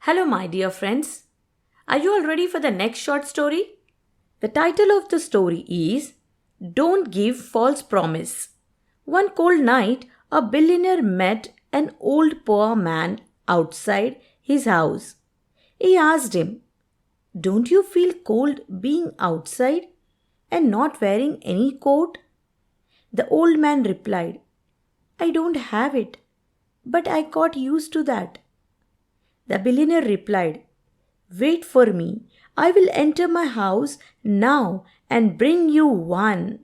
Hello, my dear friends. Are you all ready for the next short story? The title of the story is Don't Give False Promise. One cold night, a billionaire met an old poor man outside his house. He asked him, Don't you feel cold being outside and not wearing any coat? The old man replied, I don't have it, but I got used to that. The billionaire replied, Wait for me. I will enter my house now and bring you one.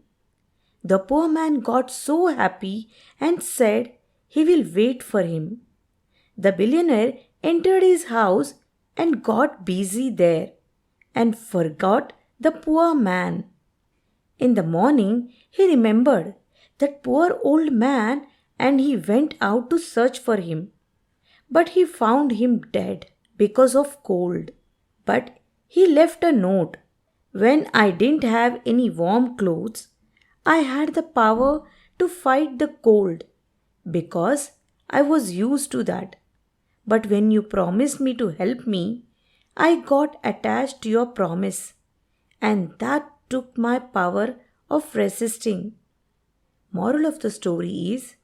The poor man got so happy and said he will wait for him. The billionaire entered his house and got busy there and forgot the poor man. In the morning, he remembered that poor old man and he went out to search for him. But he found him dead because of cold. But he left a note. When I didn't have any warm clothes, I had the power to fight the cold because I was used to that. But when you promised me to help me, I got attached to your promise, and that took my power of resisting. Moral of the story is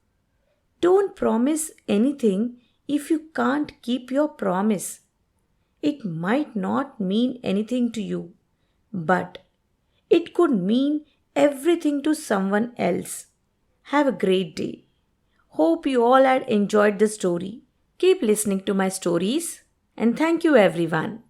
don't promise anything if you can't keep your promise. It might not mean anything to you, but it could mean everything to someone else. Have a great day. Hope you all had enjoyed the story. Keep listening to my stories, and thank you, everyone.